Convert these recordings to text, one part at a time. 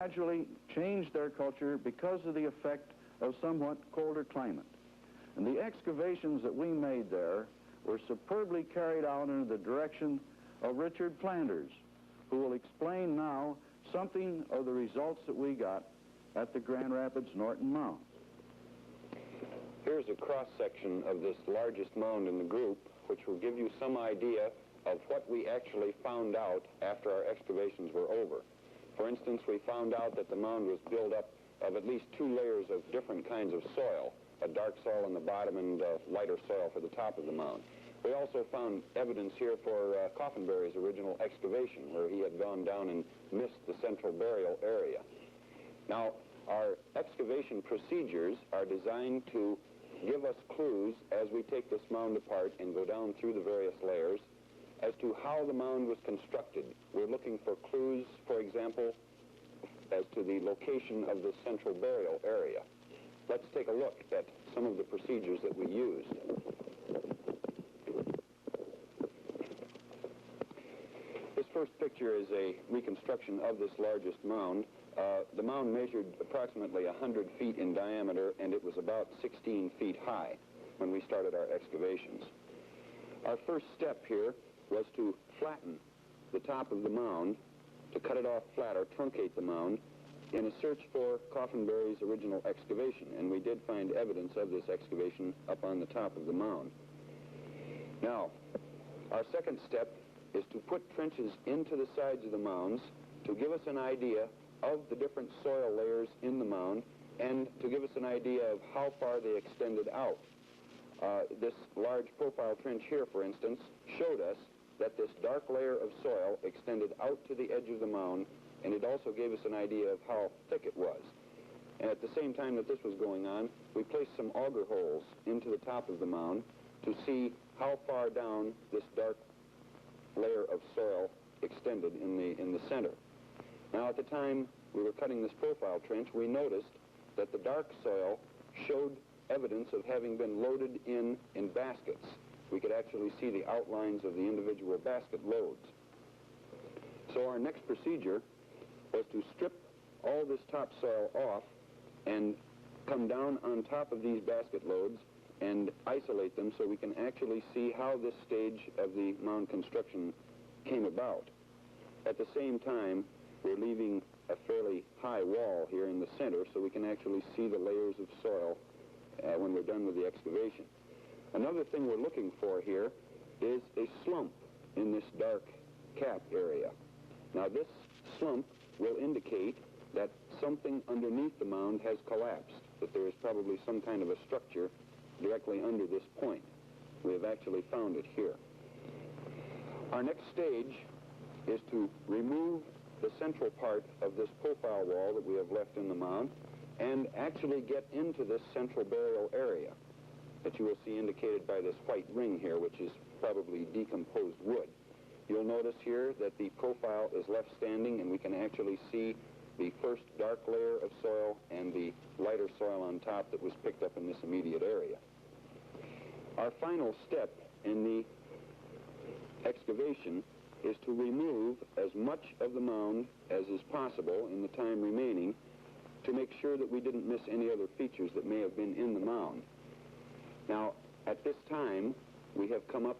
gradually changed their culture because of the effect of somewhat colder climate. And the excavations that we made there were superbly carried out in the direction of Richard Flanders, who will explain now something of the results that we got at the Grand Rapids Norton Mounds. Here's a cross-section of this largest mound in the group, which will give you some idea of what we actually found out after our excavations were over. For instance, we found out that the mound was built up of at least 2 layers of different kinds of soil, a dark soil on the bottom and lighter soil for the top of the mound. We also found evidence here for Coffinberry's original excavation, where he had gone down and missed the central burial area. Now, our excavation procedures are designed to give us clues as we take this mound apart and go down through the various layers as to how the mound was constructed. We're looking for clues, for example, as to the location of the central burial area. Let's take a look at some of the procedures that we used. This first picture is a reconstruction of this largest mound. The mound measured approximately 100 feet in diameter, and it was about 16 feet high when we started our excavations. Our first step here was to flatten the top of the mound, to cut it off flat or truncate the mound, in a search for Coffinberry's original excavation, and we did find evidence of this excavation up on the top of the mound. Now, our second step is to put trenches into the sides of the mounds to give us an idea of the different soil layers in the mound and to give us an idea of how far they extended out. This large profile trench here, for instance, showed us that this dark layer of soil extended out to the edge of the mound, and it also gave us an idea of how thick it was. And at the same time that this was going on, we placed some auger holes into the top of the mound to see how far down this dark layer of soil extended in the center. Now, at the time we were cutting this profile trench, we noticed that the dark soil showed evidence of having been loaded in baskets. We could actually see the outlines of the individual basket loads. So our next procedure was to strip all this topsoil off and come down on top of these basket loads and isolate them so we can actually see how this stage of the mound construction came about. At the same time, we're leaving a fairly high wall here in the center so we can actually see the layers of soil when we're done with the excavation. Another thing we're looking for here is a slump in this dark cap area. Now, this slump will indicate that something underneath the mound has collapsed, that there is probably some kind of a structure directly under this point. We have actually found it here. Our next stage is to remove the central part of this profile wall that we have left in the mound and actually get into this central burial area that you will see indicated by this white ring here, which is probably decomposed wood. You'll notice here that the profile is left standing, and we can actually see the first dark layer of soil and the lighter soil on top that was picked up in this immediate area. Our final step in the excavation is to remove as much of the mound as is possible in the time remaining to make sure that we didn't miss any other features that may have been in the mound. Now, at this time, we have come up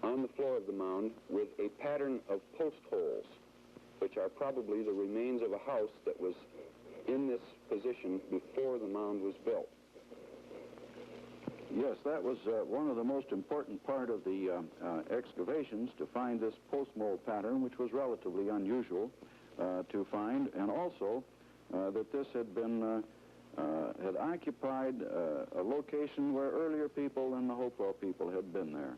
on the floor of the mound with a pattern of post holes, which are probably the remains of a house that was in this position before the mound was built. Yes, that was one of the most important part of the excavations, to find this post-mold pattern, which was relatively unusual to find, and also that this had been had occupied a location where earlier people than the Hopewell people had been there.